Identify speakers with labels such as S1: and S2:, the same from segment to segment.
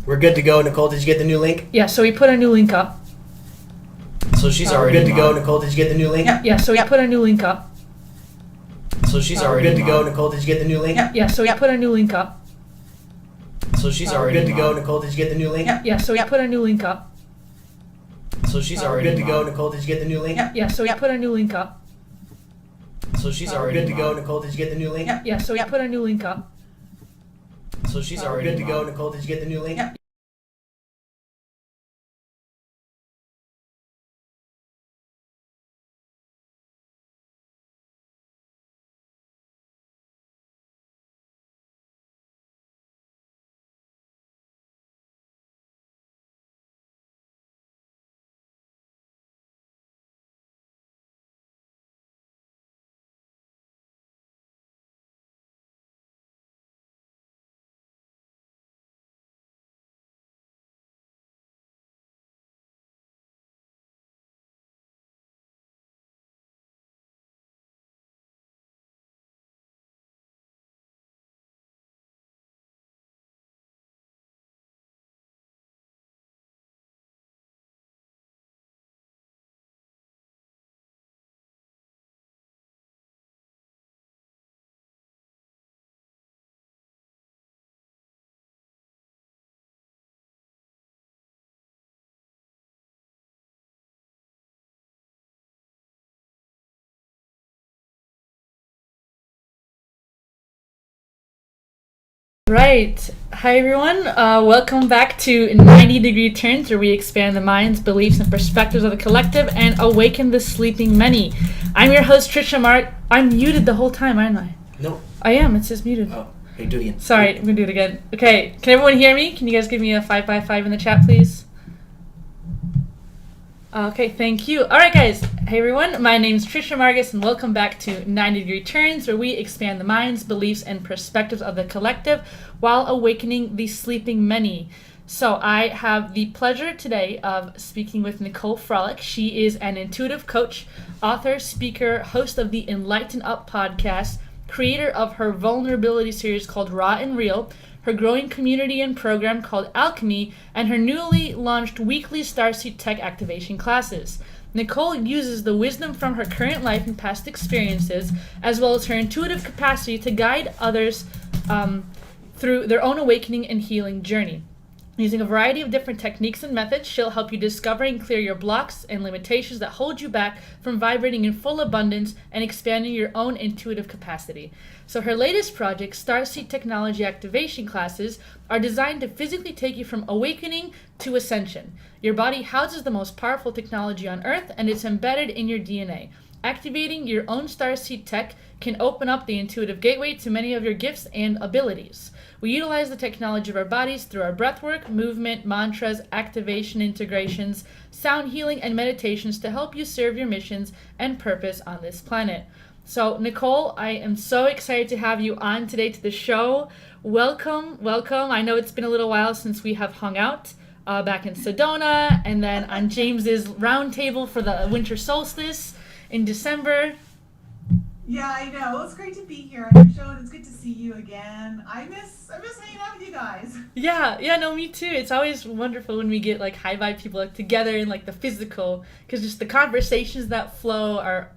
S1: We're good to go. Nicole, did you get the new link?
S2: Yeah, so we put a new link up.
S1: So she's already good to go. Nicole, did you get the new link?
S2: Yeah, so we put a new link up.
S1: So she's already good to go. Nicole, did you get the new link?
S2: Yeah, so we put a new link up.
S1: So she's already good to go. Nicole, did you get the new link?
S2: Yeah, so we put a new link up.
S1: So she's already good to go. Nicole, did you get the new link?
S2: Yeah, so we put a new link up.
S1: So she's already good to go. Nicole, did you get the new link?
S2: Yeah, so we put a new link up.
S1: So she's already good to go. Nicole, did you get the new link?
S2: Right. Hi, everyone. Welcome back to 90 Degree Turns, where we expand the minds, beliefs, and perspectives of the collective and awaken the sleeping many. I'm your host, Trisha Mark. I'm muted the whole time, aren't I?
S1: No.
S2: I am. It says muted.
S1: Oh, hey, do it again.
S2: Sorry, I'm going to do it again. Okay. Can everyone hear me? Can you guys give me a 5x5 in the chat, please? Okay, thank you. All right, guys. Hey, everyone. My name is Trisha Margus, and welcome back to 90 Degree Turns, where we expand the minds, beliefs, and perspectives of the collective while awakening the sleeping many. So I have the pleasure today of speaking with Nicole Frolick. She is an intuitive coach, author, speaker, host of the Enlighten Up podcast, creator of her vulnerability series called Raw and Real, her growing community and program called AlcheME, and her newly launched weekly Starseed Tech Activation classes. Nicole uses the wisdom from her current life and past experiences, as well as her intuitive capacity to guide others through their own awakening and healing journey. Using a variety of different techniques and methods, she'll help you discover and clear your blocks and limitations that hold you back from vibrating in full abundance and expanding your own intuitive capacity. So her latest project, Starseed Technology Activation classes, are designed to physically take you from awakening to ascension. Your body houses the most powerful technology on Earth, and it's embedded in your DNA. Activating your own Starseed Tech can open up the intuitive gateway to many of your gifts and abilities. We utilize the technology of our bodies through our breathwork, movement, mantras, activation integrations, sound healing, and meditations to help you serve your missions and purpose on this planet. So, Nicole, I am so excited to have you on today to the show. Welcome, welcome. I know it's been a little while since we have hung out back in Sedona and then on James's roundtable for the winter solstice in December.
S3: Yeah, I know. It's great to be here on your show, and it's good to see you again. I miss hanging out with you guys.
S2: Yeah, no, me too. It's always wonderful when we get like high vibe people like together in like the physical, because just the conversations that flow are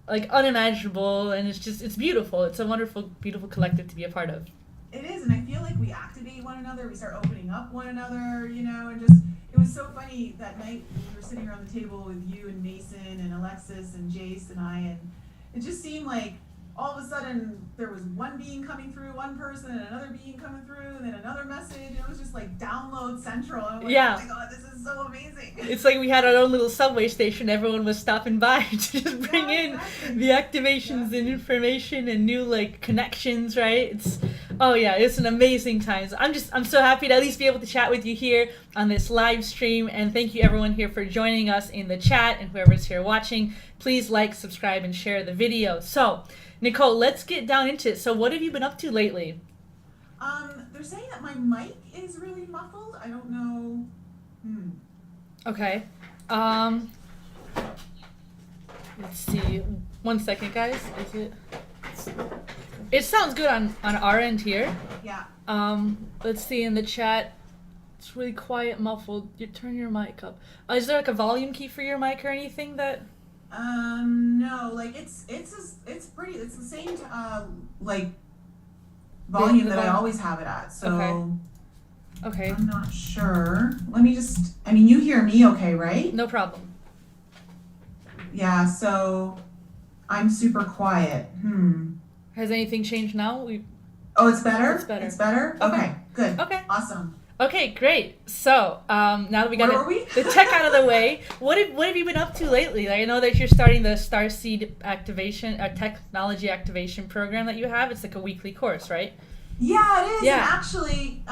S2: like unimaginable, and it's beautiful. It's a wonderful, beautiful collective to be a part of.
S3: It is, and I feel like we activate one another. We start opening up one another, and just it was so funny that night we were sitting around the table with you and Mason and Alexis and Jace and I, and it just seemed like all of a sudden there was one being coming through, one person, and another being coming through, and then another message. It was just like download central. I'm like,
S2: yeah.
S3: Oh my god, this is so amazing.
S2: It's like we had our own little subway station. Everyone was stopping by to just bring in the activations and information and new like connections, right? It's an amazing time. So I'm so happy to at least be able to chat with you here on this live stream, and thank you everyone here for joining us in the chat, and whoever's here watching, please like, subscribe, and share the video. So, Nicole, let's get down into it. So what have you been up to lately?
S3: They're saying that my mic is really muffled. I don't know.
S2: Okay. Let's see. 1 second, guys. Is it? It sounds good on our end here.
S3: Yeah.
S2: Let's see in the chat. It's really quiet, muffled. You turn your mic up. Is there like a volume key for your mic or anything that?
S3: No, like it's pretty. It's the same like volume that I always have it at. So
S2: Okay.
S3: I'm not sure. Let me just. I mean, you hear me okay, right?
S2: No problem.
S3: Yeah. So I'm super quiet.
S2: Has anything changed now?
S3: Oh, it's better.
S2: It's better.
S3: It's better. Okay. Good.
S2: Okay.
S3: Awesome.
S2: Okay, great. So, now that we got the tech out of the way, what have you been up to lately? Like, I know that you're starting the Starseed Activation, Technology Activation program that you have. It's like a weekly course, right?
S3: Yeah, it is.
S2: Yeah.
S3: And actually,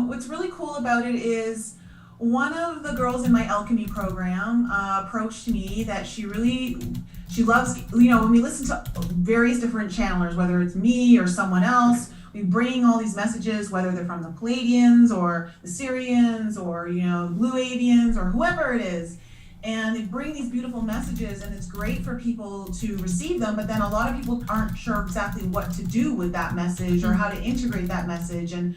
S3: what's really cool about it is one of the girls in my AlcheME program approached me that she loves, when we listen to various different channelers, whether it's me or someone else, we bring all these messages, whether they're from the Pleiadians or the Syrians or, Pleiadians or whoever it is. And they bring these beautiful messages, and it's great for people to receive them, but then a lot of people aren't sure exactly what to do with that message or how to integrate that message. And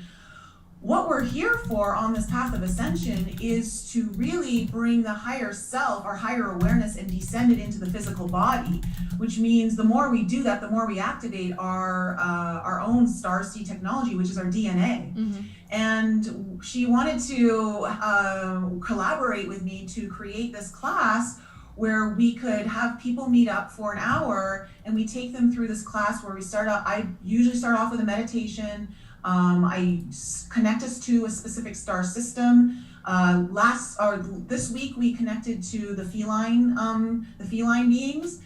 S3: what we're here for on this path of ascension is to really bring the higher self, our higher awareness, and descend it into the physical body, which means the more we do that, the more we activate our own Starseed technology, which is our DNA.
S2: Mm-hmm.
S3: And she wanted to collaborate with me to create this class where we could have people meet up for an hour, and we take them through this class where I usually start off with a meditation. I connect us to a specific star system. This week we connected to the feline beings,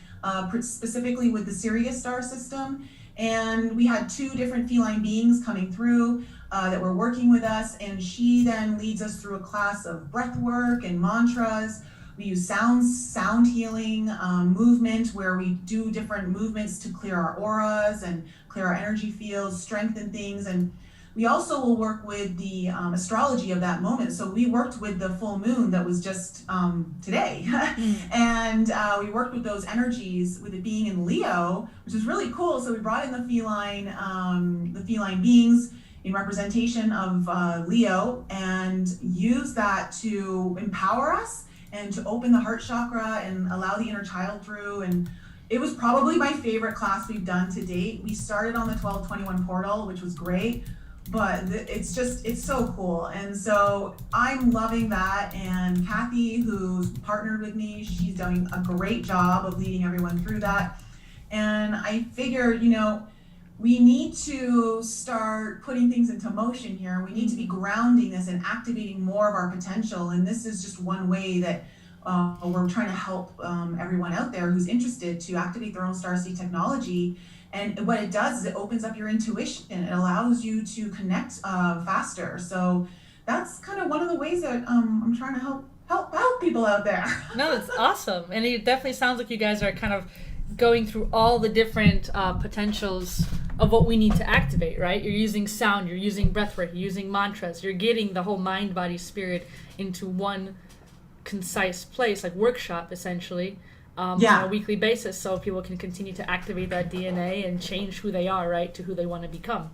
S3: specifically with the Sirius star system. And we had 2 different feline beings coming through that were working with us. And she then leads us through a class of breath work and mantras. We use sound healing, movement, where we do different movements to clear our auras and clear our energy fields, strengthen things. And we also will work with the astrology of that moment. So we worked with the full moon that was just today. And we worked with those energies with it being in Leo, which is really cool. So we brought in the feline beings in representation of Leo, and use that to empower us and to open the heart chakra and allow the inner child through. And it was probably my favorite class we've done to date. We started on the 1221 portal, which was great, but it's so cool. And so I'm loving that. And Kathy, who's partnered with me, she's doing a great job of leading everyone through that. And I figured, we need to start putting things into motion here. We need to be grounding this and activating more of our potential. And this is just one way that we're trying to help everyone out there who's interested to activate their own Starseed technology. And what it does is it opens up your intuition. It allows you to connect faster. So that's kind of one of the ways that I'm trying to help people out there.
S2: No, it's awesome. And it definitely sounds like you guys are kind of going through all the different potentials of what we need to activate, right? You're using sound, you're using breathwork, you're using mantras, you're getting the whole mind, body, spirit into one concise place, like workshop essentially, on a weekly basis, so people can continue to activate that DNA and change who they are, right, to who they want to become.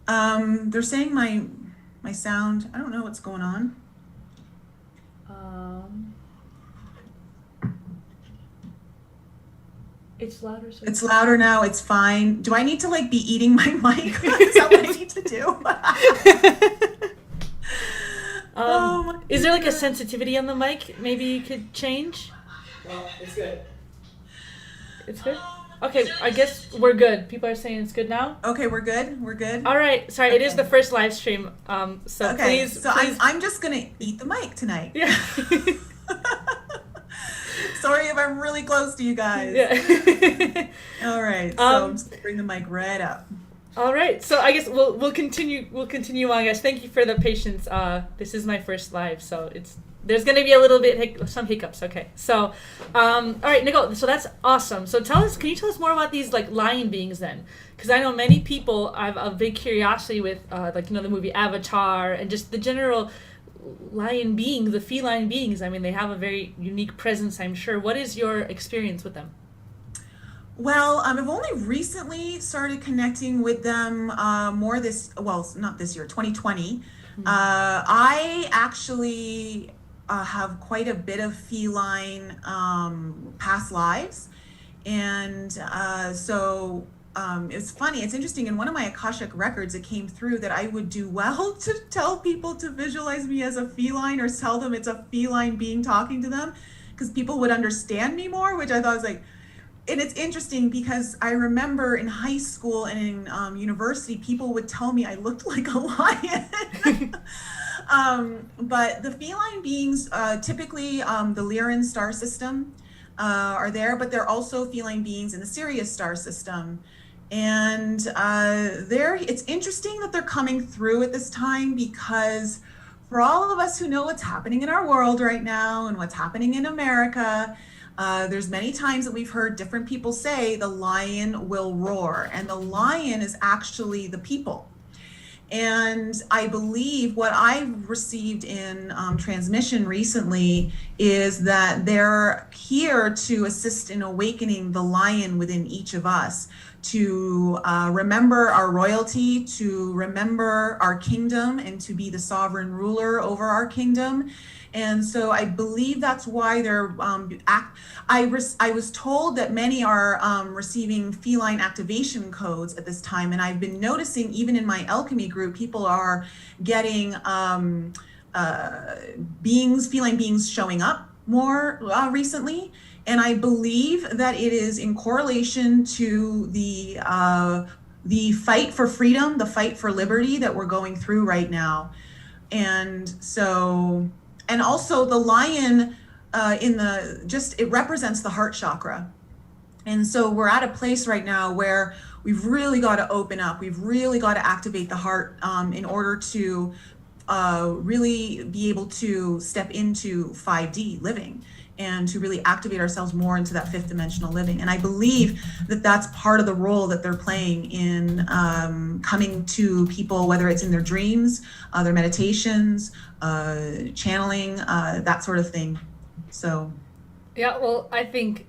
S3: They're saying my sound, I don't know what's going on.
S2: It's louder. So
S3: it's louder now. It's fine. Do I need to be eating my mic? Is that what I need to do?
S2: Is there a sensitivity on the mic? Maybe you could change?
S1: Well, it's good.
S2: It's good? Okay, I guess we're good. People are saying it's good now?
S3: Okay, we're good. We're good.
S2: All right. Sorry, It is the first live stream. So please.
S3: I'm just going to eat the mic tonight.
S2: Yeah.
S3: Sorry if I'm really close to you guys.
S2: Yeah.
S3: All right. So I'm just gonna bring the mic right up.
S2: All right. So I guess we'll continue on, guys. Thank you for the patience. This is my first live, so there's gonna be a little bit some hiccups. Okay. So, all right, Nicole. So that's awesome. So can you tell us more about these lion beings then? Because I know many people have a big curiosity with the movie Avatar and just the general lion beings, the feline beings. I mean, they have a very unique presence, I'm sure. What is your experience with them?
S3: Well, I've only recently started connecting with them not this year, 2020. I actually have quite a bit of feline past lives. And it's funny, it's interesting. In one of my Akashic records, it came through that I would do well to tell people to visualize me as a feline or tell them it's a feline being talking to them because people would understand me more, which I thought was like, and it's interesting because I remember in high school and in university, people would tell me I looked like a lion. But the feline beings, typically the Lyran star system are there, but they're also feline beings in the Sirius star system. And it's interesting that they're coming through at this time because for all of us who know what's happening in our world right now and what's happening in America, there's many times that we've heard different people say the lion will roar, and the lion is actually the people. And I believe what I've received in transmission recently is that they're here to assist in awakening the lion within each of us, to remember our royalty, to remember our kingdom, and to be the sovereign ruler over our kingdom. And so I believe that's why they're I was told that many are receiving feline activation codes at this time, and I've been noticing even in my AlcheME group, people are getting feline beings showing up more recently, and I believe that it is in correlation to the fight for freedom, the fight for liberty that we're going through right now. And so, and also the lion it represents the heart chakra. And so we're at a place right now where we've really got to open up. We've really got to activate the heart in order to really be able to step into 5D living and to really activate ourselves more into that fifth dimensional living. And I believe that that's part of the role that they're playing in coming to people, whether it's in their dreams, their meditations, channeling, that sort of thing. So.
S2: Yeah, well, I think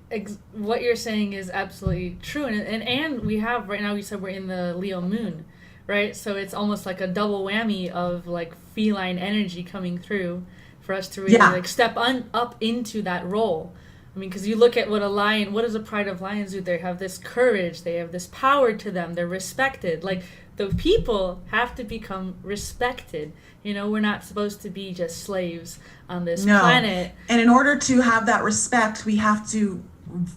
S2: what you're saying is absolutely true. And we have, right now, you said we're in the Leo moon, right? So it's almost like a double whammy of like feline energy coming through for us to really like step up into that role. I mean, because you look at what does a pride of lions do? They have this courage, they have this power to them, they're respected. Like, the people have to become respected. You know, we're not supposed to be just slaves on this planet.
S3: And in order to have that respect, we have to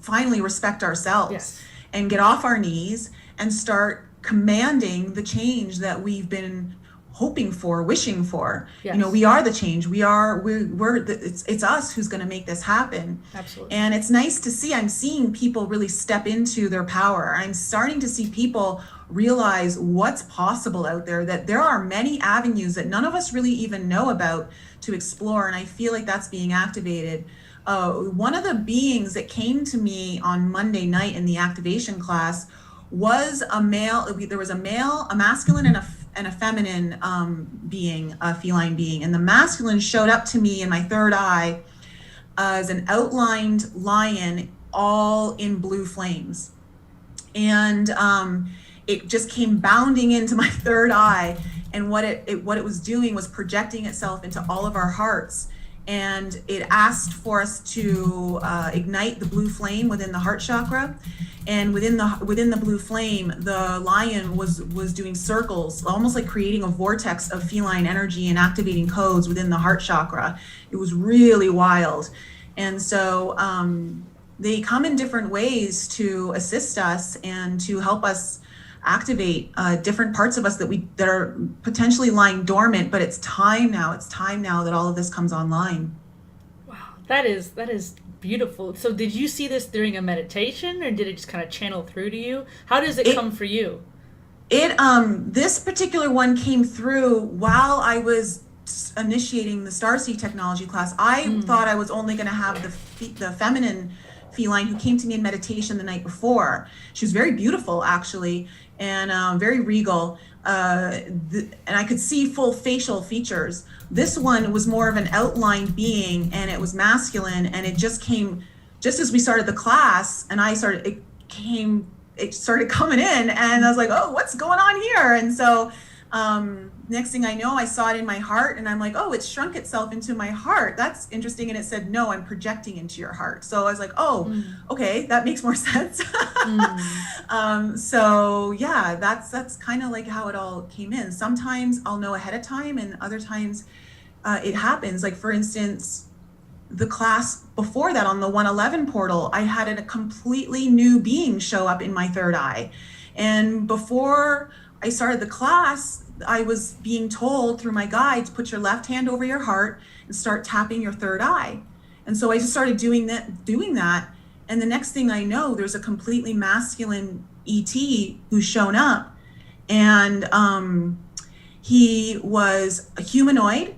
S3: finally respect ourselves and get off our knees and start commanding the change that we've been hoping for, wishing for. You know, we are the change. It's us who's going to make this happen.
S2: Absolutely.
S3: And it's nice to see. I'm seeing people really step into their power. I'm starting to see people realize what's possible out there, that there are many avenues that none of us really even know about to explore. And I feel like that's being activated. One of the beings that came to me on Monday night in the activation class was a male. There was a male, a masculine, and a feminine being, a feline being. And the masculine showed up to me in my third eye as an outlined lion, all in blue flames. And it just came bounding into my third eye. And what it was doing was projecting itself into all of our hearts. And it asked for us to ignite the blue flame within the heart chakra. And within the blue flame, the lion was doing circles, almost like creating a vortex of feline energy and activating codes within the heart chakra. It was really wild. And so they come in different ways to assist us and to help us activate different parts of us that are potentially lying dormant. But it's time now. It's time now that all of this comes online.
S2: Wow, that is beautiful. So did you see this during a meditation, or did it just kind of channel through to you? How does it come for you?
S3: This particular one came through while I was initiating the Starseed Technology class. I thought I was only going to have the feminine feline who came to me in meditation the night before. She was very beautiful, actually, and very regal. And I could see full facial features. This one was more of an outlined being, and it was masculine, and it just came just as we started the class, and it started coming in, and I was like, oh, what's going on here? And so next thing I know, I saw it in my heart, and I'm like, oh, it shrunk itself into my heart. That's interesting. And it said, no, I'm projecting into your heart. So I was like, oh, okay, that makes more sense. So yeah, that's kind of like how it all came in. Sometimes I'll know ahead of time, and other times it happens. Like, for instance, the class before that on the 111 portal, I had a completely new being show up in my third eye. And before I started the class, I was being told through my guide to put your left hand over your heart and start tapping your third eye. And so I just started doing that. And the next thing I know, there's a completely masculine ET who's shown up. And he was a humanoid.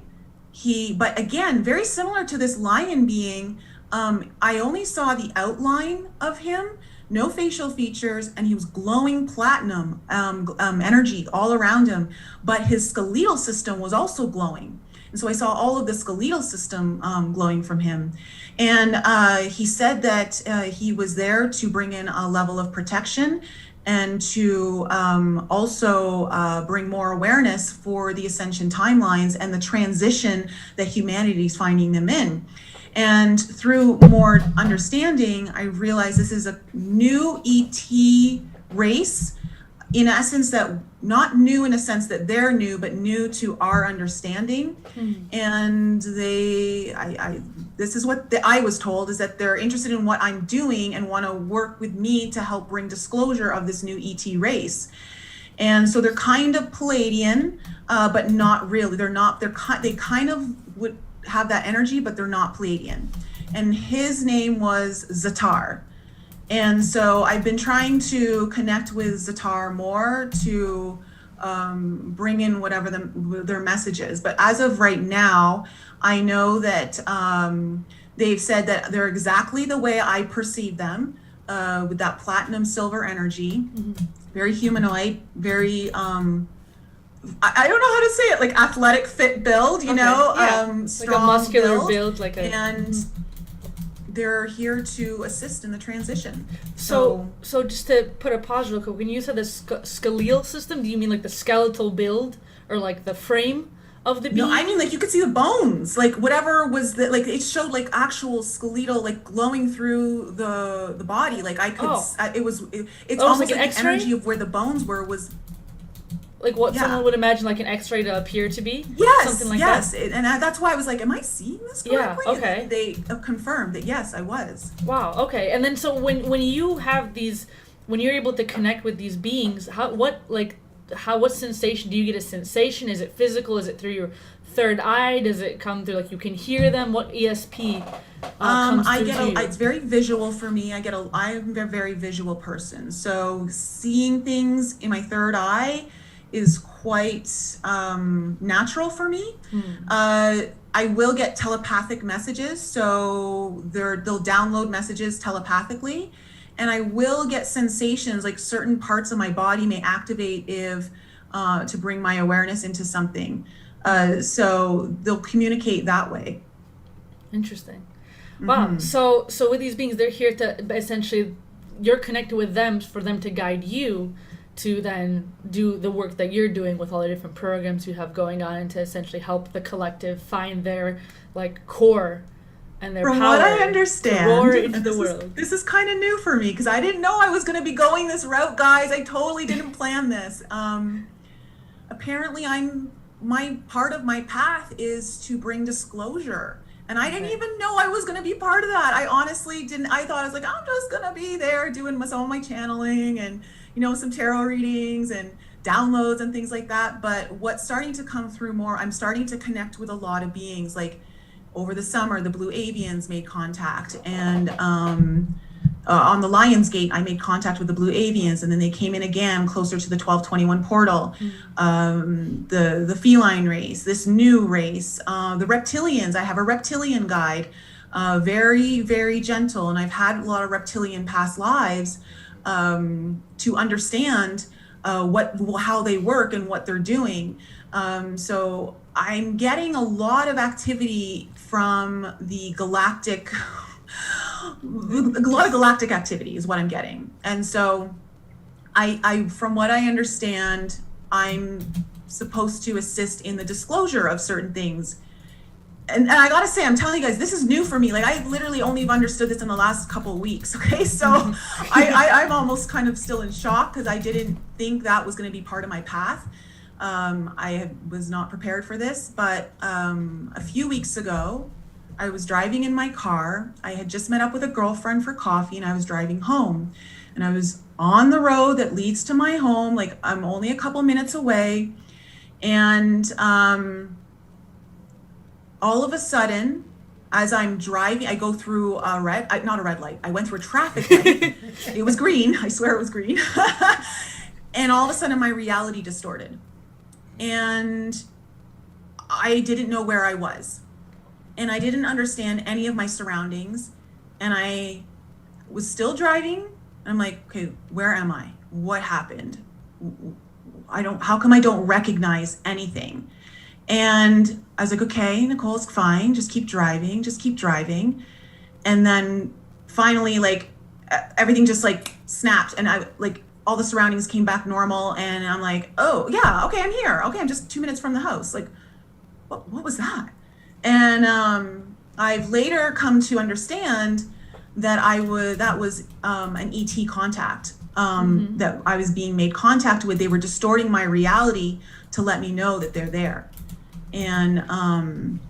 S3: But again, very similar to this lion being, I only saw the outline of him, no facial features, and he was glowing platinum energy all around him, but his skeletal system was also glowing. And so I saw all of the skeletal system glowing from him. And he said that he was there to bring in a level of protection and to also bring more awareness for the Ascension timelines and the transition that humanity is finding them in. And through more understanding, I realized this is a new ET race, in essence, that not new in a sense that they're new, but new to our understanding. And this is what I was told, is that they're interested in what I'm doing and want to work with me to help bring disclosure of this new ET race. And so they're kind of Pleiadian, but not really. They kind of would have that energy, but they're not Pleiadian. And his name was Zatar. And so I've been trying to connect with Zatar more to bring in whatever their message is. But as of right now, I know that they've said that they're exactly the way I perceive them, with that platinum silver energy, very humanoid, very, I don't know how to say it, like athletic, fit build, you know, strong,
S2: like a muscular build, like a.
S3: And they're here to assist in the transition.
S2: So just to put a pause real quick, when you said the skeletal system, do you mean like the skeletal build or like the frame of the being?
S3: No, I mean like you could see the bones, like whatever was the, like it showed like actual skeletal, like glowing through the body. Like I could, it's almost like the energy of where the bones was.
S2: Like what someone would imagine like an X-ray to appear to be?
S3: Yes,
S2: something like that?
S3: And that's why I was like, am I seeing this correctly?
S2: Yeah, okay.
S3: And they confirmed that, yes, I was.
S2: Wow, okay. And then so when you have these, when you're able to connect with these beings, what sensation? Do you get a sensation? Is it physical? Is it through your third eye? Does it come through, like you can hear them? What ESP comes through to you?
S3: It's very visual for me. I'm a very visual person. So seeing things in my third eye is quite natural for me. I will get telepathic messages, so they'll download messages telepathically, and I will get sensations, like certain parts of my body may activate if to bring my awareness into something. So they'll communicate that way.
S2: Interesting. Wow. So with these beings, they're here to essentially, you're connected with them for them to guide you to then do the work that you're doing with all the different programs you have going on, and to essentially help the collective find their like core and their
S3: From
S2: power.
S3: what I understand,
S2: to roar into the world.
S3: This is kind of new for me because I didn't know I was going to be going this route, guys. I totally didn't plan this. Apparently, my part of my path is to bring disclosure. And I didn't even know I was going to be part of that. I honestly didn't. I thought I was like, I'm just going to be there doing some of my channeling and, you know, some tarot readings and downloads and things like that. But what's starting to come through more, I'm starting to connect with a lot of beings. Like over the summer, the Pleiadians made contact. And on the Lion's Gate, I made contact with the Pleiadians. And then they came in again closer to the 1221 portal. The Feline race, this new race, the Reptilians. I have a reptilian guide, very, very gentle. And I've had a lot of reptilian past lives. To understand how they work and what they're doing. So I'm getting a lot of activity from the Galactic a lot of galactic activity is what I'm getting. And so I from what I understand, I'm supposed to assist in the disclosure of certain things. And I gotta say, I'm telling you guys, this is new for me. Like, I literally only have understood this in the last couple of weeks, okay? So I'm almost kind of still in shock because I didn't think that was gonna be part of my path. Was not prepared for this, but a few weeks ago, I was driving in my car. I had just met up with a girlfriend for coffee and I was driving home. And I was on the road that leads to my home, like I'm only a couple minutes away. And all of a sudden, as I'm driving, I go through not a red light. I went through a traffic light. It was green. I swear it was green. And all of a sudden, my reality distorted. And I didn't know where I was. And I didn't understand any of my surroundings. And I was still driving. And I'm like, okay, where am I? What happened? How come I don't recognize anything? And I was like, okay, Nicole, it's fine. Just keep driving. And then finally, like, everything just like snapped and all the surroundings came back normal. And I'm like, oh yeah, okay, I'm here. Okay, I'm just 2 minutes from the house. Like, what was that? And I've later come to understand that that was an ET contact, that I was being made contact with. They were distorting my reality to let me know that they're there. And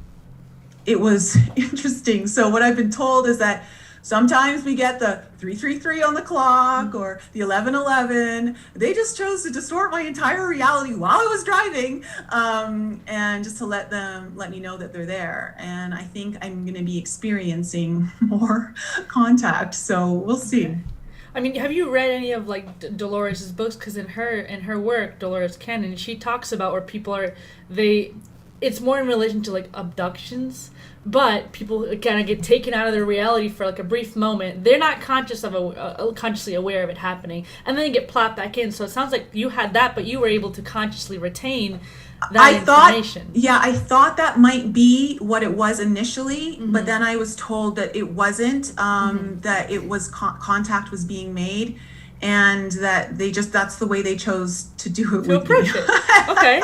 S3: it was interesting. So what I've been told is that sometimes we get the 333 on the clock or the 1111. They just chose to distort my entire reality while I was driving, and just to let me know that they're there. And I think I'm going to be experiencing more contact. So we'll see.
S2: I mean, have you read any of like Dolores' books? Because in her work, Dolores Cannon, she talks about where people it's more in relation to like abductions, but people kind of get taken out of their reality for like a brief moment. They're not consciously aware of it happening, and then they get plopped back in. So it sounds like you had that, but you were able to consciously retain that information.
S3: I thought that might be what it was initially, but then I was told that it wasn't, that it was contact was being made, and that that's the way they chose to do it.
S2: To approach it. Okay.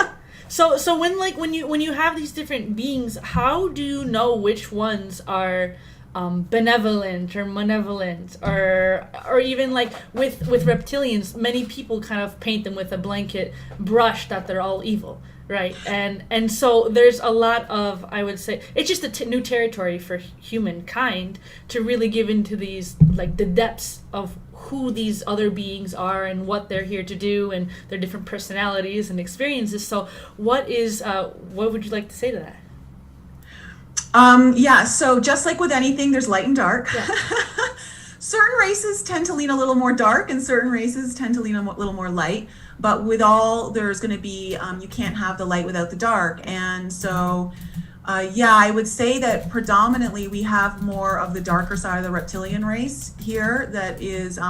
S2: So when you have these different beings, how do you know which ones are benevolent or malevolent, or even like with reptilians, many people kind of paint them with a blanket brush that they're all evil, right? And so there's a lot of, I would say, it's just a new territory for humankind to really give into these, like, the depths of who these other beings are and what they're here to do and their different personalities and experiences. So what would you like to say to that?
S3: So just like with anything, there's light and dark. Yeah. Certain races tend to lean a little more dark and certain races tend to lean a little more light. But with all, there's going to be, you can't have the light without the dark. And so, I would say that predominantly we have more of the darker side of the reptilian race here that is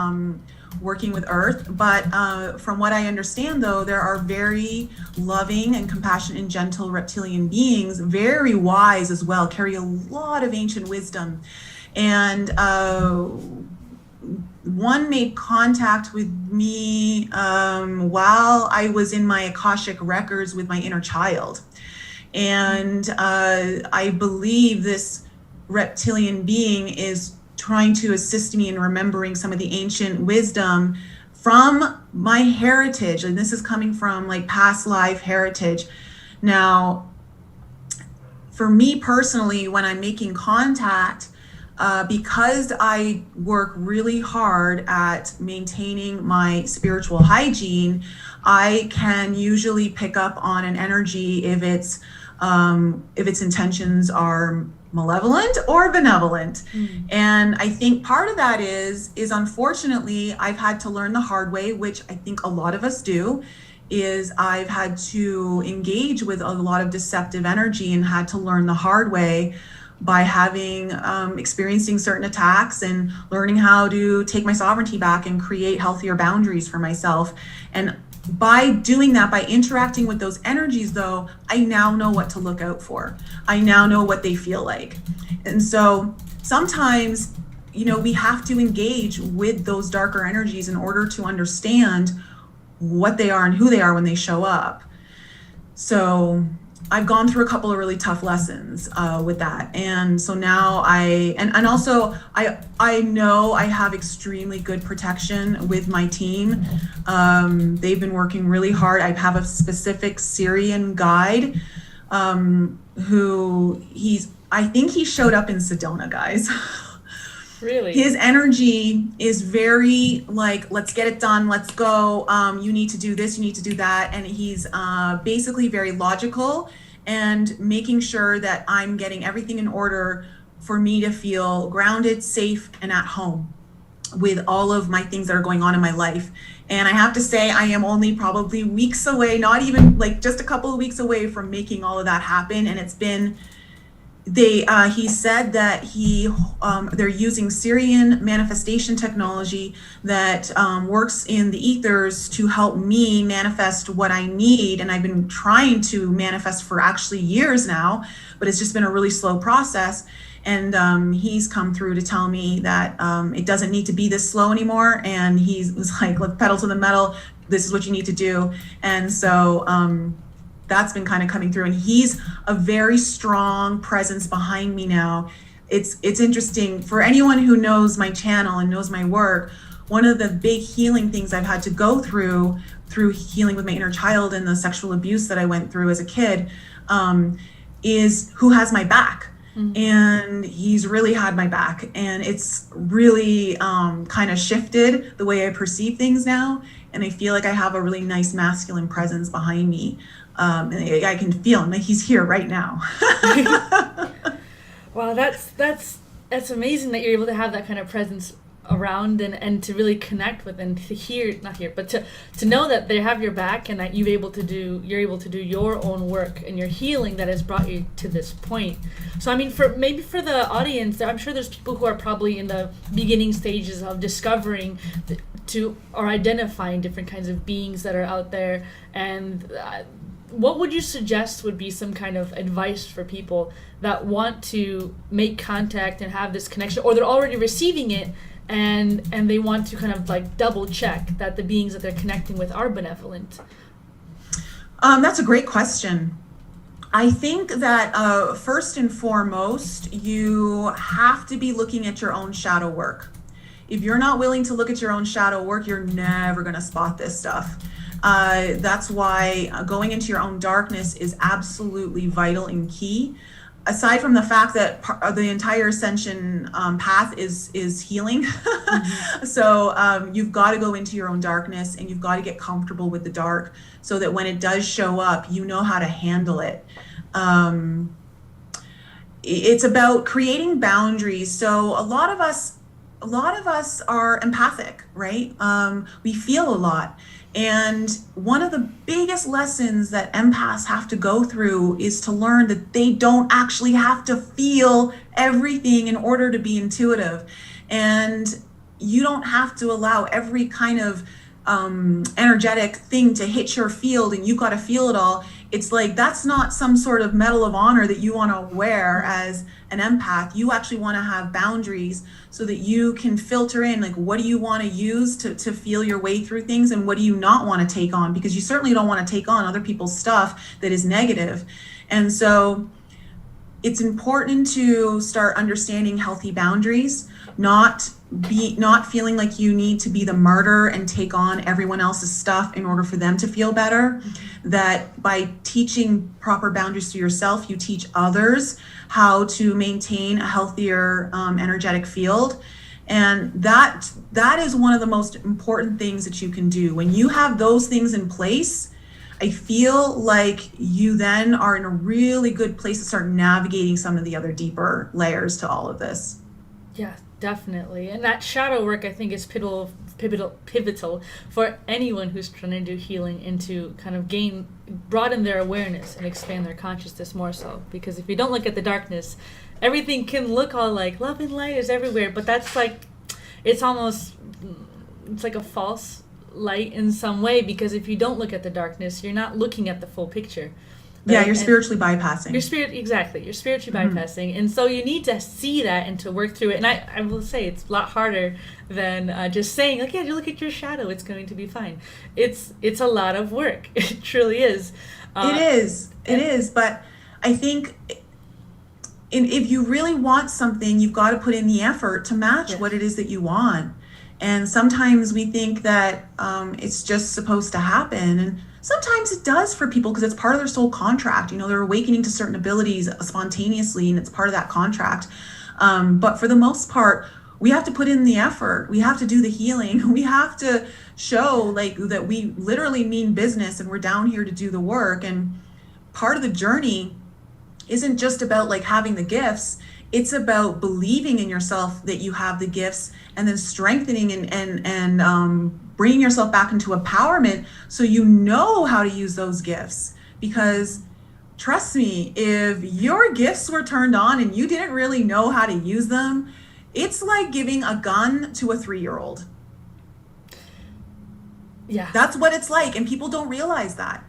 S3: working with Earth. But from what I understand, though, there are very loving and compassionate and gentle reptilian beings, very wise as well, carry a lot of ancient wisdom. And one made contact with me while I was in my Akashic records with my inner child. And I believe this reptilian being is trying to assist me in remembering some of the ancient wisdom from my heritage. And this is coming from like past life heritage. Now, for me personally, when I'm making contact, because I work really hard at maintaining my spiritual hygiene, I can usually pick up on an energy if its intentions are malevolent or benevolent. And I think part of that is unfortunately I've had to learn the hard way, which I think a lot of us do, is I've had to engage with a lot of deceptive energy and had to learn the hard way by having experiencing certain attacks and learning how to take my sovereignty back and create healthier boundaries for myself. And by doing that, by interacting with those energies, though, I now know what to look out for. I now know what they feel like. And so sometimes we have to engage with those darker energies in order to understand what they are and who they are when they show up. So I've gone through a couple of really tough lessons with that. And so now I know I have extremely good protection with my team. They've been working really hard. I have a specific Syrian guide I think he showed up in Sedona, guys.
S2: Really?
S3: His energy is very like, let's get it done, let's go, you need to do this, you need to do that. And he's basically very logical and making sure that I'm getting everything in order for me to feel grounded, safe, and at home with all of my things that are going on in my life. And I have to say, I am only probably weeks away, not even like just a couple of weeks away from making all of that happen. And it's been, he said that they're using Syrian manifestation technology that works in the ethers to help me manifest what I need. And I've been trying to manifest for actually years now, but it's just been a really slow process. And he's come through to tell me that it doesn't need to be this slow anymore. And he was like, let's pedal to the metal. This is what you need to do. And so that's been kind of coming through. And he's a very strong presence behind me now. It's interesting for anyone who knows my channel and knows my work. One of the big healing things I've had to go through healing with my inner child and the sexual abuse that I went through as a kid, is who has my back. Mm-hmm. And he's really had my back, and it's really kind of shifted the way I perceive things now. And I feel like I have a really nice masculine presence behind me. And I can feel him. Like he's here right now.
S2: Wow, that's amazing that you're able to have that kind of presence around and to really connect with and to know that they have your back and that you're able to do your own work and your healing that has brought you to this point. So I mean, for the audience, I'm sure there's people who are probably in the beginning stages of discovering or identifying different kinds of beings that are out there. And what would you suggest would be some kind of advice for people that want to make contact and have this connection, or they're already receiving it and they want to kind of like double check that the beings that they're connecting with are benevolent?
S3: That's a great question. I think that first and foremost, you have to be looking at your own shadow work. If you're not willing to look at your own shadow work, you're never going to spot this stuff. That's why going into your own darkness is absolutely vital and key. Aside from the fact that the entire Ascension path is healing. Mm-hmm. So you've got to go into your own darkness, and you've got to get comfortable with the dark so that when it does show up, you know how to handle it. It's about creating boundaries. So a lot of us are empathic, right? We feel a lot. And one of the biggest lessons that empaths have to go through is to learn that they don't actually have to feel everything in order to be intuitive. And you don't have to allow every kind of energetic thing to hit your field and you've got to feel it all. It's like, that's not some sort of medal of honor that you want to wear as an empath. You actually want to have boundaries so that you can filter in, like, what do you want to use to feel your way through things, and what do you not want to take on, because you certainly don't want to take on other people's stuff that is negative. And so it's important to start understanding healthy boundaries, not feeling like you need to be the martyr and take on everyone else's stuff in order for them to feel better. Mm-hmm. That by teaching proper boundaries to yourself, you teach others how to maintain a healthier energetic field. And that is one of the most important things that you can do. When you have those things in place, I feel like you then are in a really good place to start navigating some of the other deeper layers to all of this.
S2: Yeah, definitely. And that shadow work, I think, is pivotal for anyone who's trying to do healing and to kind of broaden their awareness and expand their consciousness more so. Because if you don't look at the darkness, everything can look all like love and light is everywhere, but that's like, it's like a false light in some way, because if you don't look at the darkness, you're not looking at the full picture.
S3: Yeah,
S2: right?
S3: you're
S2: And
S3: spiritually bypassing.
S2: you're spiritually bypassing, and so you need to see that and to work through it. And I will say it's a lot harder than just saying like, yeah, you look at your shadow, it's going to be fine. It's a lot of work. It truly is.
S3: It is, but I think if you really want something, you've got to put in the effort to match what it is that you want. And sometimes we think that it's just supposed to happen. And sometimes it does for people because it's part of their soul contract. You know, they're awakening to certain abilities spontaneously, and it's part of that contract. But for the most part, we have to put in the effort. We have to do the healing. We have to show like that we literally mean business and we're down here to do the work. And part of the journey isn't just about like having the gifts. It's about believing in yourself that you have the gifts, and then strengthening and bringing yourself back into empowerment so you know how to use those gifts. Because trust me, if your gifts were turned on and you didn't really know how to use them, it's like giving a gun to a 3-year-old.
S2: Yeah.
S3: That's what it's like, and people don't realize that.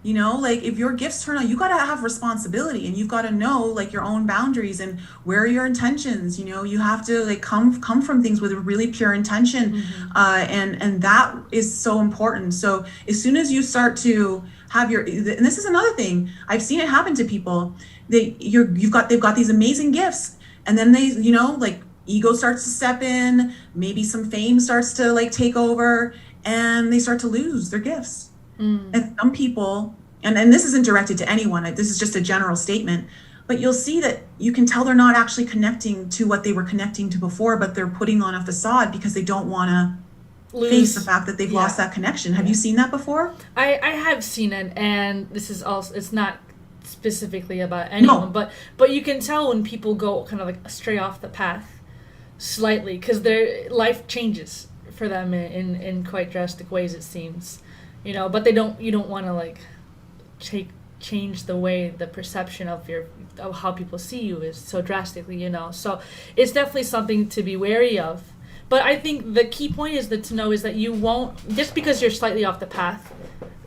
S3: You know, like if your gifts turn on, you got to have responsibility, and you've got to know like your own boundaries and where are your intentions. You know, you have to like come from things with a really pure intention. And that is so important. So as soon as you start to have your, and this is another thing, I've seen it happen to people, they've got these amazing gifts, and then they, you know, like ego starts to step in, maybe some fame starts to like take over, and they start to lose their gifts. And some people, and this isn't directed to anyone, this is just a general statement, but you'll see that you can tell they're not actually connecting to what they were connecting to before, but they're putting on a facade because they don't want to face the fact that they've lost that connection. Have you seen that before?
S2: I have seen it, and this is also, it's not specifically about anyone, but you can tell when people go kind of like stray off the path slightly, because their life changes for them in quite drastic ways, it seems. You know, but you don't want to like change the way the perception of how people see you is so drastically, you know. So it's definitely something to be wary of. But I think the key point is to know is that you won't, just because you're slightly off the path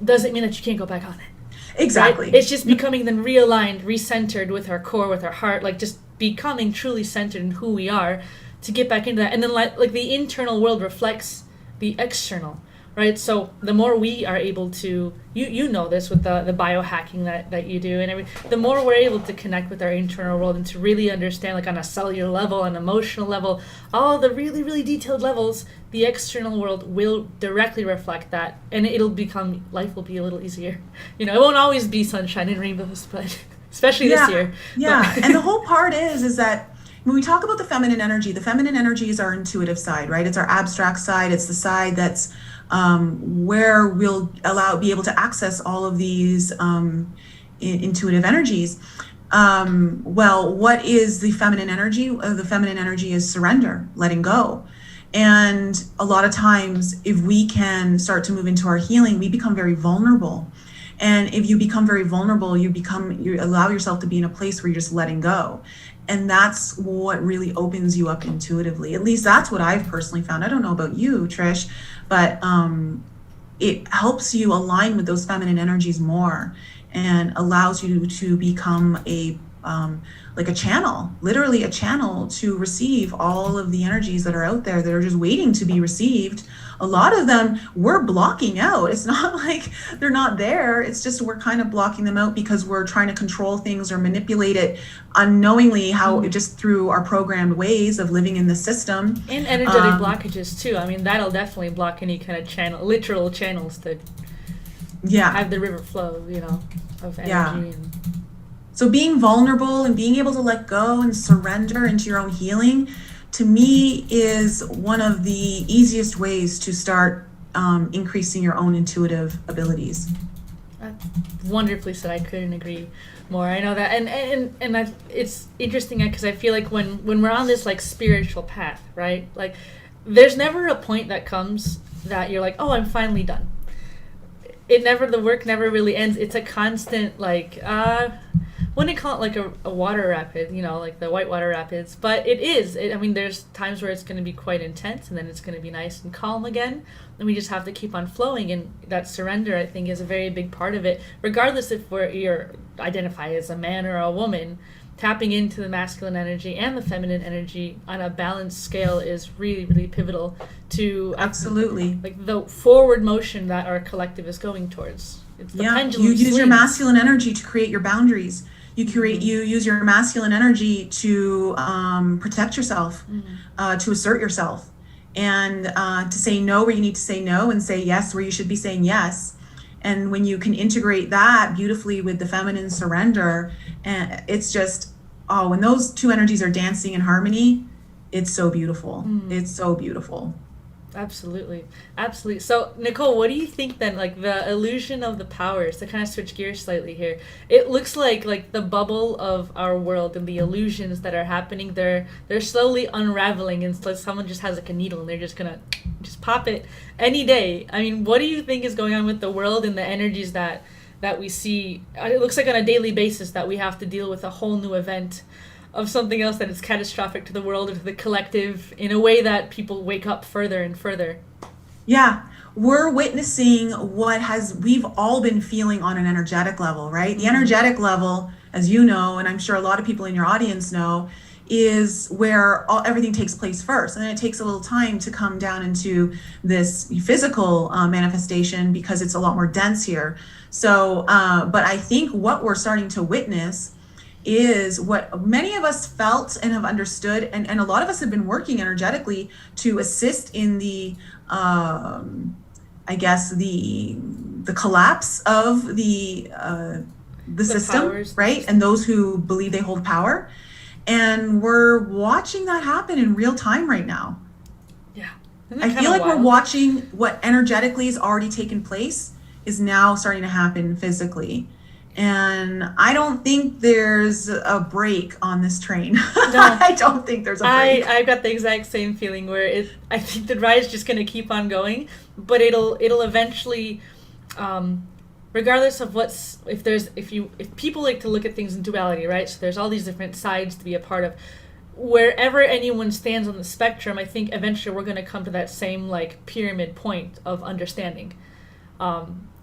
S2: doesn't mean that you can't go back on it.
S3: Exactly.
S2: Right? It's just becoming then realigned, recentered with our core, with our heart, like just becoming truly centered in who we are to get back into that. And then like the internal world reflects the external. Right, so the more we are able to, you know this with the biohacking that you do and everything, the more we're able to connect with our internal world and to really understand, like on a cellular level, an emotional level, all the really, really detailed levels, the external world will directly reflect that, and life will be a little easier. You know, it won't always be sunshine and rainbows, but especially this year.
S3: Yeah, and the whole part is that when we talk about the feminine energy is our intuitive side, right? It's our abstract side. It's the side that's where we'll be able to access all of these intuitive energies. Well, what is the feminine energy? The feminine energy is surrender, letting go. And a lot of times, if we can start to move into our healing, we become very vulnerable. And if you become very vulnerable, you allow yourself to be in a place where you're just letting go. And that's what really opens you up intuitively. At least that's what I've personally found. I don't know about you, Trish, but it helps you align with those feminine energies more and allows you to become like a channel, literally a channel to receive all of the energies that are out there that are just waiting to be received. A lot of them we're blocking out. It's not like they're not there. It's just we're kind of blocking them out because we're trying to control things or manipulate it unknowingly, just through our programmed ways of living in the system.
S2: And energetic blockages too. I mean, that'll definitely block any kind of literal channels that have the river flow, you know, of energy.
S3: So being vulnerable and being able to let go and surrender into your own healing, to me, is one of the easiest ways to start increasing your own intuitive abilities.
S2: Wonderfully said. I couldn't agree more. I know that, and it's interesting because I feel like when we're on this like spiritual path, right? Like, there's never a point that comes that you're like, oh, I'm finally done. The work never really ends. It's a constant like, wouldn't call it like a water rapid, like the whitewater rapids, but it is. I mean, there's times where it's going to be quite intense, and then it's going to be nice and calm again, and we just have to keep on flowing. And that surrender, I think, is a very big part of it. Regardless if you're identify as a man or a woman, tapping into the masculine energy and the feminine energy on a balanced scale is really, really pivotal to
S3: absolutely
S2: like the forward motion that our collective is going towards. It's the pendulum
S3: you use
S2: swings.
S3: your masculine energy to create your boundaries. You use your masculine energy to protect yourself, to assert yourself, and to say no where you need to say no, and say yes where you should be saying yes. And when you can integrate that beautifully with the feminine surrender, and it's just, when those two energies are dancing in harmony, it's so beautiful. It's so beautiful.
S2: Absolutely. So, Nicole, what do you think then, like the illusion of the powers, to kind of switch gears slightly here, it looks like the bubble of our world and the illusions that are happening, they're slowly unraveling, and it's like someone just has like a needle and they're just gonna just pop it any day. I mean, what do you think is going on with the world and the energies that we see? It looks like on a daily basis that we have to deal with a whole new event of something else that is catastrophic to the world or to the collective in a way that people wake up further and further.
S3: Yeah, we're witnessing what we've all been feeling on an energetic level, right? The energetic level, as you know, and I'm sure a lot of people in your audience know, is where everything takes place first. And then it takes a little time to come down into this physical manifestation because it's a lot more dense here. So, but I think what we're starting to witness is what many of us felt and have understood, and a lot of us have been working energetically to assist in the I guess the collapse of the system,
S2: powers,
S3: right? And those who believe they hold power. And we're watching that happen in real time right now.
S2: Yeah.
S3: I feel like we're watching what energetically has already taken place is now starting to happen physically. And I don't think there's a break on this train. No. I don't think there's a break.
S2: I've got the exact same feeling where I think the ride is just going to keep on going, but it'll eventually, regardless of if people like to look at things in duality, right? So there's all these different sides to be a part of. Wherever anyone stands on the spectrum, I think eventually we're going to come to that same like pyramid point of understanding.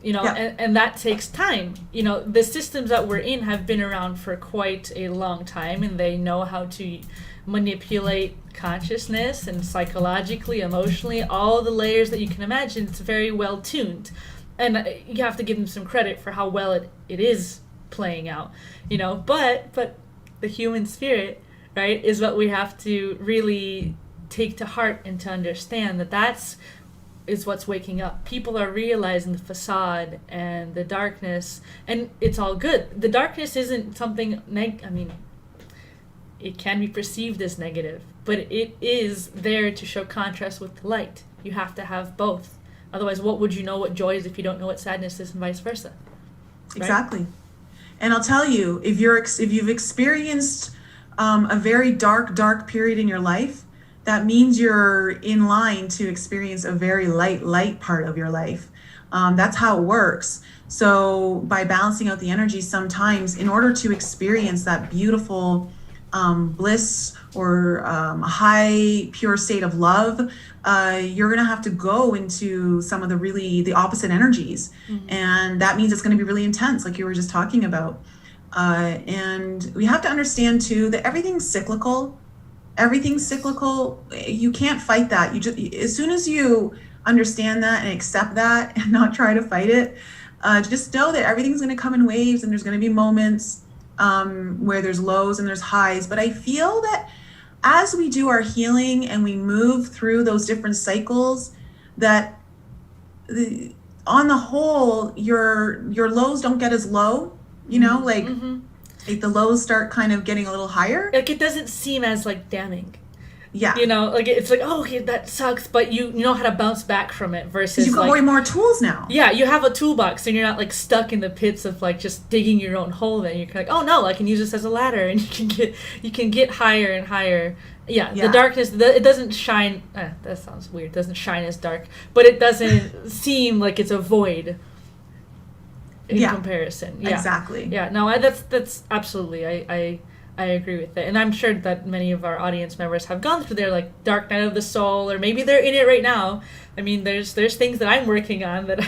S2: And that takes time. The systems that we're in have been around for quite a long time, and they know how to manipulate consciousness and psychologically, emotionally, all the layers that you can imagine. It's very well tuned, and you have to give them some credit for how well it is playing out. But the human spirit, right, is what we have to really take to heart and to understand that is what's waking up. People are realizing the facade and the darkness, and it's all good. The darkness isn't something it can be perceived as negative, but it is there to show contrast with the light. You have to have both. Otherwise, what would you know what joy is if you don't know what sadness is, and vice versa? Right?
S3: Exactly. And I'll tell you, if you've experienced a very dark period in your life, that means you're in line to experience a very light part of your life. That's how it works. So by balancing out the energy, sometimes in order to experience that beautiful bliss or high pure state of love, you're going to have to go into some of the opposite energies. And that means it's going to be really intense, like you were just talking about. And we have to understand too that everything's cyclical. You can't fight that. As soon as you understand that and accept that and not try to fight it, just know that everything's going to come in waves, and there's going to be moments where there's lows and there's highs. But I feel that as we do our healing and we move through those different cycles, that on the whole, your lows don't get as low, like the lows start kind of getting a little higher.
S2: Like it doesn't seem as like damning.
S3: Yeah.
S2: Like it's like, oh, okay, that sucks, but you know how to bounce back from it versus
S3: you've got way more tools now.
S2: Yeah, you have a toolbox and you're not like stuck in the pits of like just digging your own hole. Then you're like, oh no, I can use this as a ladder, and you can get higher and higher. Yeah. The darkness, it doesn't shine. That sounds weird. It doesn't shine as dark, but it doesn't seem like it's a void. in comparison. Yeah.
S3: Exactly.
S2: Yeah, no, that's absolutely, I agree with it. And I'm sure that many of our audience members have gone through their like dark night of the soul, or maybe they're in it right now. I mean, there's things that I'm working on that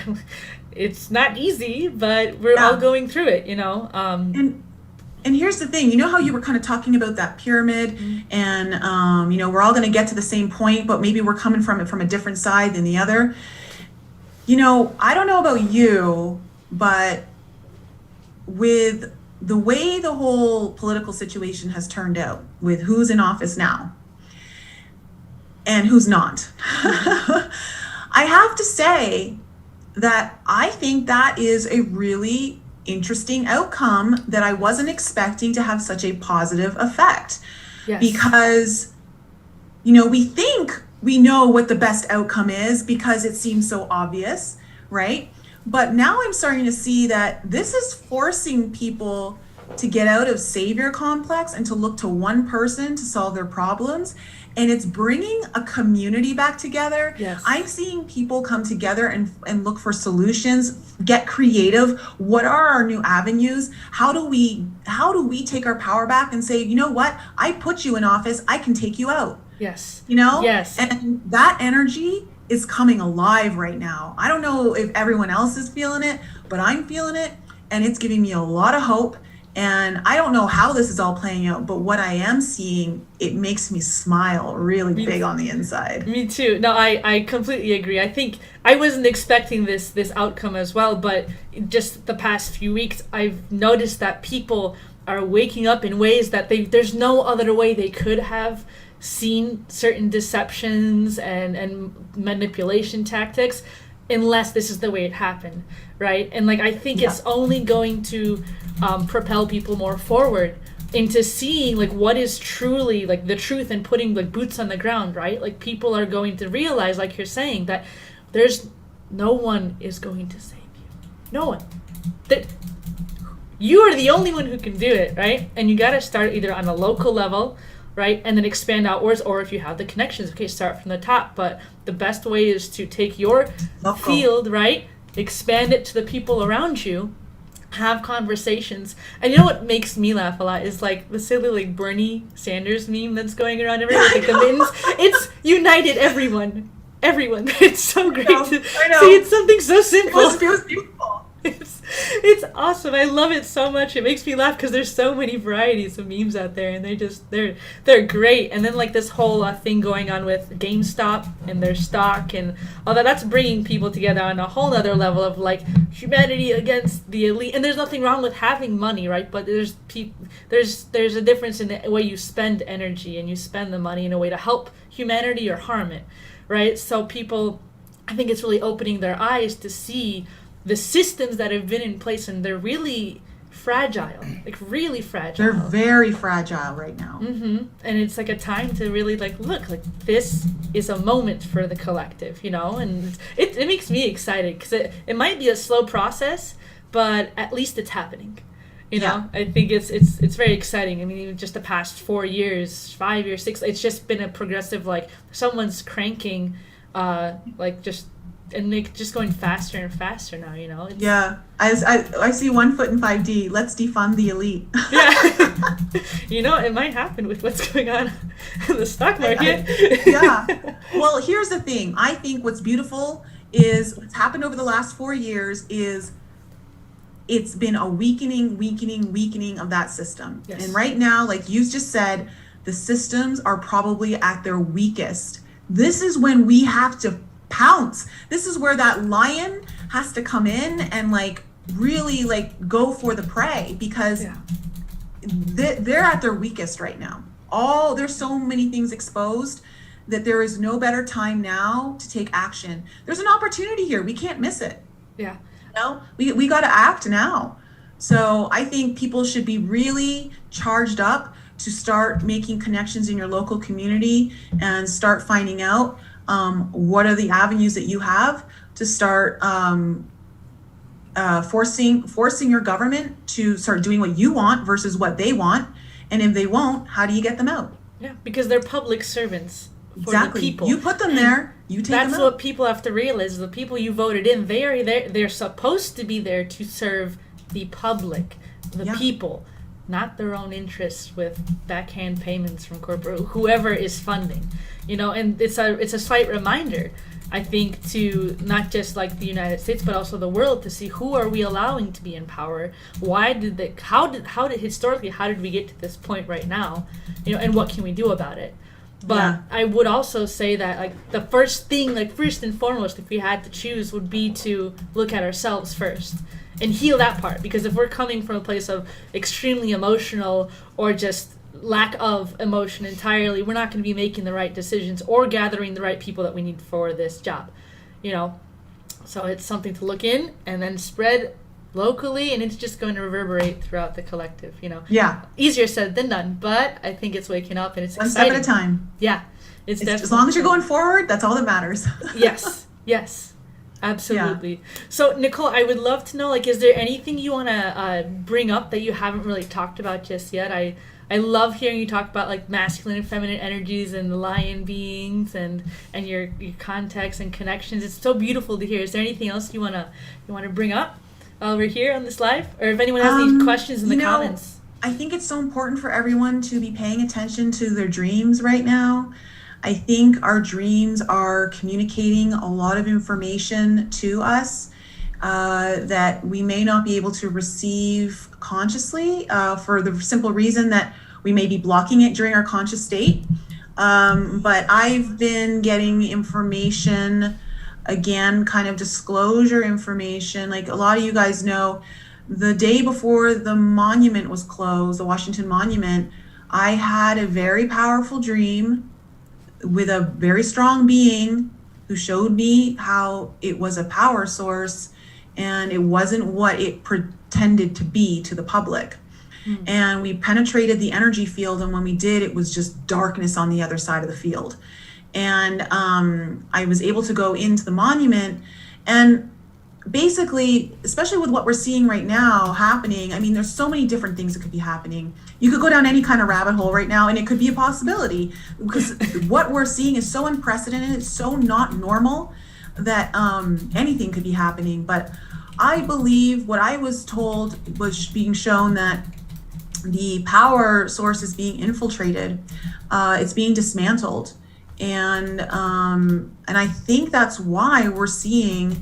S2: it's not easy, but we're all going through it, you know.
S3: And here's the thing, you know how you were kind of talking about that pyramid, and you know, we're all going to get to the same point, but maybe we're coming from it from a different side than the other. You know, I don't know about you, but with the way the whole political situation has turned out, with who's in office now and who's not, I have to say that I think that is a really interesting outcome that I wasn't expecting to have such a positive effect.
S2: Yes.
S3: Because, you know, we think we know what the best outcome is because it seems so obvious, right? But now I'm starting to see that this is forcing people to get out of savior complex and to look to one person to solve their problems. And it's bringing a community back together.
S2: Yes.
S3: I'm seeing people come together and look for solutions, get creative. What are our new avenues? How do we take our power back and say, you know what? I put you in office. I can take you out.
S2: Yes.
S3: You know?
S2: Yes.
S3: And that energy is coming alive right now. I don't know if everyone else is feeling it, but I'm feeling it, and it's giving me a lot of hope. And I don't know how this is all playing out, but what I am seeing, it makes me smile really big on the inside.
S2: Me too. No, I completely agree. I think I wasn't expecting this outcome as well, but just the past few weeks, I've noticed that people are waking up in ways that there's no other way they could have seen certain deceptions and manipulation tactics unless this is the way it happened, right? And like I think it's only going to propel people more forward into seeing like what is truly like the truth and putting like boots on the ground, right? Like people are going to realize, like you're saying, that there's no one is going to save you. No one. That you are the only one who can do it, right? And you got to start either on a local level, right? And then expand outwards, or if you have the connections, okay, start from the top. But the best way is to take your field, right? Expand it to the people around you, have conversations. And you know what makes me laugh a lot is like the silly like Bernie Sanders meme that's going around everywhere, like the mittens. It's united everyone. It's so great to see. It's something so simple.
S3: It feels beautiful.
S2: It's awesome. I love it so much. It makes me laugh because there's so many varieties of memes out there, and they're great. And then like this whole thing going on with GameStop and their stock and all that, that's bringing people together on a whole other level of like humanity against the elite. And there's nothing wrong with having money, right? But there's a difference in the way you spend energy, and you spend the money in a way to help humanity or harm it, right? So people, I think it's really opening their eyes to see the systems that have been in place, and they're really fragile, like really fragile.
S3: They're very fragile right now.
S2: Mm-hmm. And it's like a time to really like look, like this is a moment for the collective, you know. And it makes me excited because it might be a slow process, but at least it's happening. You know, I think it's very exciting. I mean, even just the past 4 years, 5 years, 6, it's just been a progressive, like someone's cranking, like just. And like just going faster and faster now, you know.
S3: I see 1 foot in 5D. Let's defund the elite.
S2: Yeah, you know, it might happen with what's going on in the stock market.
S3: Well, here's the thing. I think what's beautiful is what's happened over the last 4 years is it's been a weakening of that system.
S2: Yes.
S3: And right now, like you just said, the systems are probably at their weakest. This is when we have to pounce. This is where that lion has to come in and like really like go for the prey, because they're at their weakest right now. There's so many things exposed that there is no better time now to take action. There's an opportunity here. We can't miss it.
S2: Yeah.
S3: You know, we got to act now. So I think people should be really charged up to start making connections in your local community and start finding out what are the avenues that you have to start forcing your government to start doing what you want versus what they want. And if they won't, how do you get them out?
S2: Yeah, because they're public servants
S3: Exactly.
S2: the people.
S3: You put them there. You take them out.
S2: That's what people have to realize. The people you voted in, they're supposed to be there to serve the public, the people, not their own interests with backhand payments from corporate, whoever is funding. And it's a slight reminder, I think, to not just like the United States, but also the world, to see who are we allowing to be in power? How did we get to this point right now? And what can we do about it? But I would also say that like the first and foremost, if we had to choose, would be to look at ourselves first and heal that part. Because if we're coming from a place of extremely emotional or just lack of emotion entirely, we're not going to be making the right decisions or gathering the right people that we need for this job. So it's something to look in and then spread locally, and it's just going to reverberate throughout the collective.
S3: Yeah.
S2: Easier said than done, but I think it's waking up and it's
S3: one
S2: exciting.
S3: step at a time.
S2: Yeah, it's definitely
S3: as long as you're going forward, that's all that matters.
S2: Yes, absolutely. So Nicole, I would love to know, like, is there anything you want to bring up that you haven't really talked about just yet? I love hearing you talk about like masculine and feminine energies and the lion beings and your contacts and connections. It's so beautiful to hear. Is there anything else you wanna bring up while we're here on this live, or if anyone has any questions in the comments?
S3: I think it's so important for everyone to be paying attention to their dreams right now. I think our dreams are communicating a lot of information to us that we may not be able to receive consciously for the simple reason that we may be blocking it during our conscious state. But I've been getting information, again, kind of disclosure information. Like a lot of you guys know, the day before the monument was closed, the Washington Monument, I had a very powerful dream with a very strong being who showed me how it was a power source and it wasn't what it pretended to be to the public. And we penetrated the energy field, and when we did, it was just darkness on the other side of the field. And I was able to go into the monument, and basically, especially with what we're seeing right now happening, I mean, there's so many different things that could be happening. You could go down any kind of rabbit hole right now, and it could be a possibility, because what we're seeing is so unprecedented, it's so not normal that anything could be happening. But I believe what I was told was being shown that the power source is being infiltrated, it's being dismantled, and I think that's why we're seeing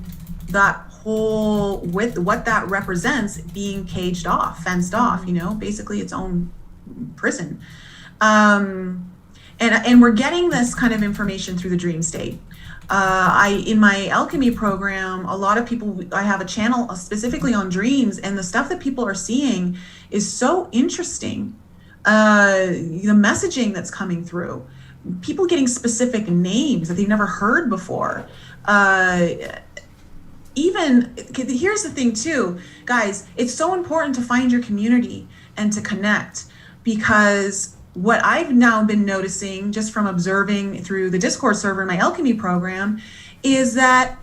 S3: that whole, with what that represents, being caged off, fenced off, basically its own prison. And we're getting this kind of information through the dream state. In my AlcheME program, a lot of people, I have a channel specifically on dreams, and the stuff that people are seeing is so interesting. The messaging that's coming through, people getting specific names that they've never heard before. Here's the thing too, guys, it's so important to find your community and to connect, because what I've now been noticing just from observing through the Discord server in my AlcheME program is that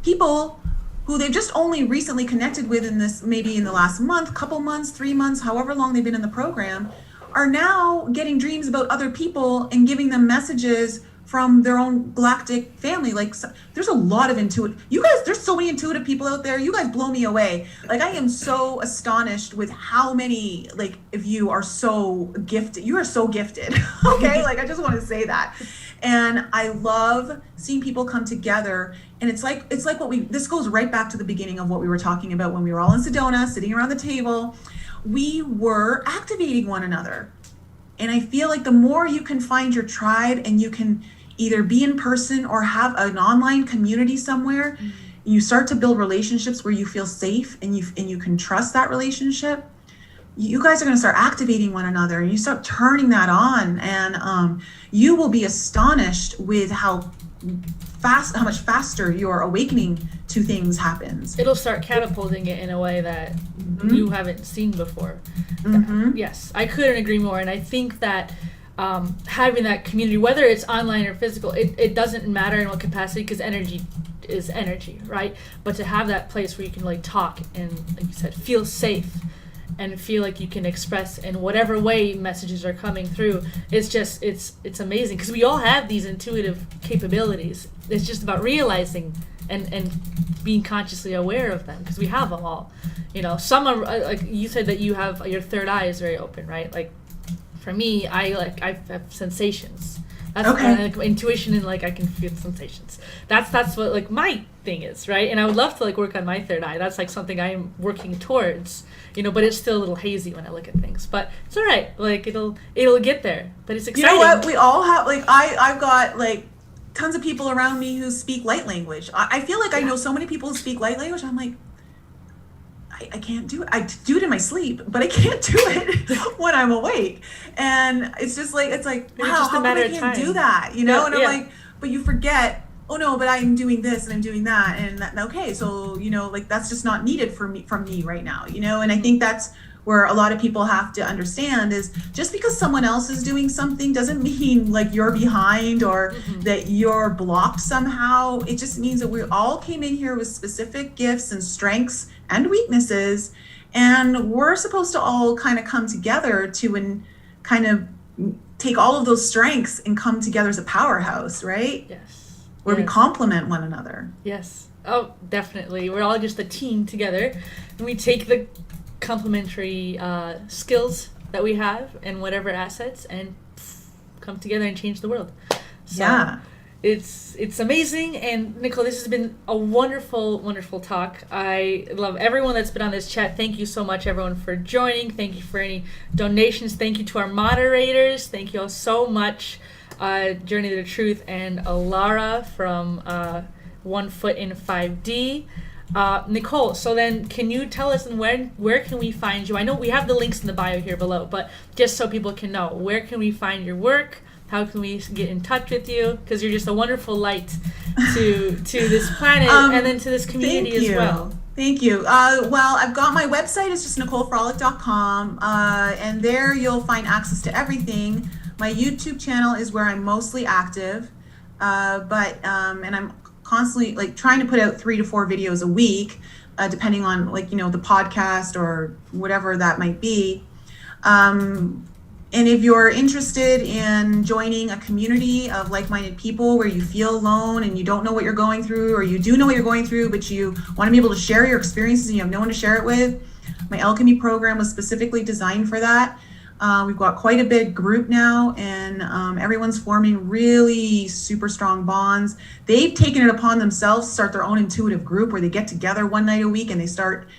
S3: people who they've just only recently connected with in this, maybe in the last month, couple months, 3 months, however long they've been in the program, are now getting dreams about other people and giving them messages from their own galactic family. Like, there's a lot of you guys, there's so many intuitive people out there. You guys blow me away. Like, I am so astonished with how many, like, if you are so gifted, you are so gifted. Okay. Like, I just want to say that. And I love seeing people come together. And it's like this goes right back to the beginning of what we were talking about when we were all in Sedona, sitting around the table. We were activating one another. And I feel like the more you can find your tribe, and you can either be in person or have an online community somewhere, you start to build relationships where you feel safe and you can trust that relationship. You guys are going to start activating one another, and you start turning that on, and you will be astonished with how much faster your awakening to things happens.
S2: It'll start catapulting it in a way that you haven't seen before. Yes, I couldn't agree more. And I think that having that community, whether it's online or physical, it doesn't matter in what capacity, because energy is energy, right? But to have that place where you can like talk and, like you said, feel safe and feel like you can express in whatever way messages are coming through. It's just it's amazing because we all have these intuitive capabilities. It's just about realizing and being consciously aware of them, because we have them all. You know, some are like you said that you have your third eye is very open, right? Like for me, I have sensations. That's like intuition, and like I can feel sensations. That's what like my thing is, right? And I would love to like work on my third eye. That's like something I am working towards, you know. But it's still a little hazy when I look at things. But it's all right. Like it'll get there. But it's exciting.
S3: You know what? We all have like I've got like tons of people around me who speak light language. I feel like I know so many people who speak light language. I'm like, I can't do it. I do it in my sleep, but I can't do it when I'm awake. And it's like, wow, how come I can't do that? You know? And I'm like, but you forget, oh no, but I'm doing this and I'm doing that. And that, okay, so, you know, like that's just not needed from me right now, you know? And I think that's where a lot of people have to understand is just because someone else is doing something doesn't mean like you're behind or that you're blocked somehow. It just means that we all came in here with specific gifts and strengths and weaknesses, and we're supposed to all kind of come together to kind of take all of those strengths and come together as a powerhouse, right?
S2: Yes.
S3: Where we complement one another.
S2: Yes. Oh, definitely. We're all just a team together, and we take the complementary skills that we have and whatever assets and come together and change the world. So it's amazing. And Nicole, this has been a wonderful talk. I love everyone that's been on this chat. Thank you so much, everyone, for joining. Thank you for any donations. Thank you to our moderators. Thank you all so much, Journey to the Truth and Alara from 1 Foot in 5D. Nicole, so then can you tell us where can we find you? I know we have the links in the bio here below, but just so people can know, where can we find your work? How can we get in touch with you? Because you're just a wonderful light to this planet and then to this community as well.
S3: Thank you. Well, I've got my website. It's just NicoleFrolick.com, and there you'll find access to everything. My YouTube channel is where I'm mostly active, and I'm constantly like trying to put out 3 to 4 videos a week, depending on like, you know, the podcast or whatever that might be. And if you're interested in joining a community of like-minded people where you feel alone and you don't know what you're going through, or you do know what you're going through, but you want to be able to share your experiences and you have no one to share it with, my AlcheME program was specifically designed for that. We've got quite a big group now, and everyone's forming really super strong bonds. They've taken it upon themselves to start their own intuitive group where they get together one night a week and they start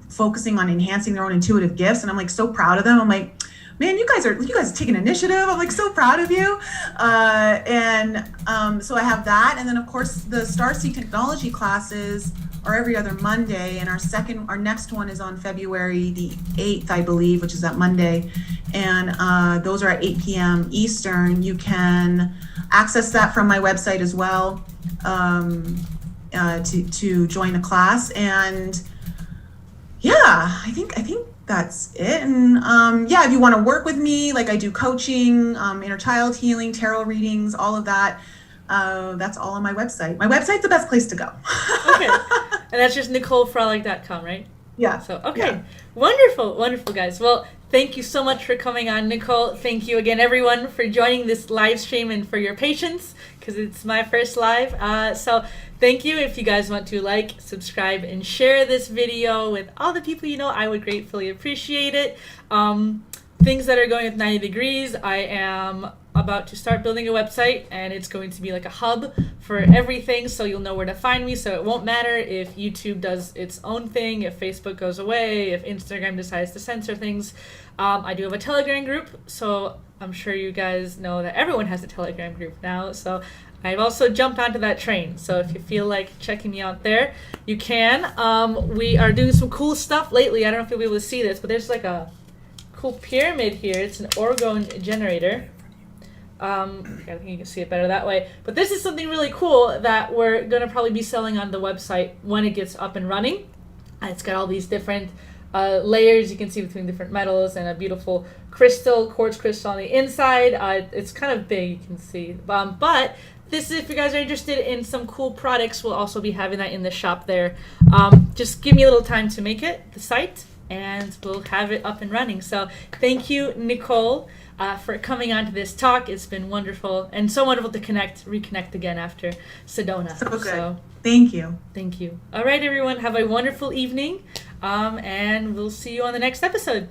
S3: focusing on enhancing their own intuitive gifts. And I'm like so proud of them. I'm like, man, you guys are taking initiative. I'm like so proud of you. So I have that. And then of course the Starseed Technology classes are every other Monday, and our next one is on February the 8th, I believe, which is that Monday. And those are at 8 p.m. Eastern. You can access that from my website as well, to join the class. And yeah, I think that's it. And if you want to work with me, like I do coaching, inner child healing, tarot readings, all of that. That's all on my website. My website's the best place to go.
S2: Okay. And that's just NicoleFrolick.com, right?
S3: Yeah.
S2: So, okay. Yeah. Wonderful, guys. Well, thank you so much for coming on, Nicole. Thank you again, everyone, for joining this live stream and for your patience, because it's my first live. So thank you. If you guys want to like, subscribe, and share this video with all the people you know, I would gratefully appreciate it. Things that are going with 90 degrees, I am about to start building a website, and it's going to be like a hub for everything, so you'll know where to find me. So it won't matter if YouTube does its own thing, if Facebook goes away, if Instagram decides to censor things. I do have a Telegram group, so I'm sure you guys know that everyone has a Telegram group now. So I've also jumped onto that train. So if you feel like checking me out there, you can. We are doing some cool stuff lately. I don't know if you'll be able to see this, but there's like a cool pyramid here. It's an orgone generator. I think you can see it better that way. But this is something really cool that we're going to probably be selling on the website when it gets up and running. It's got all these different layers you can see between different metals, and a beautiful quartz crystal on the inside. It's kind of big, you can see. But this is, if you guys are interested in some cool products, we'll also be having that in the shop there. Just give me a little time to make it, the site, and we'll have it up and running. So thank you, Nicole, for coming on to this talk. It's been wonderful, and so wonderful to reconnect again after Sedona.
S3: So good.
S2: So,
S3: thank you.
S2: thank you. All right, everyone, have a wonderful evening, and we'll see you on the next episode.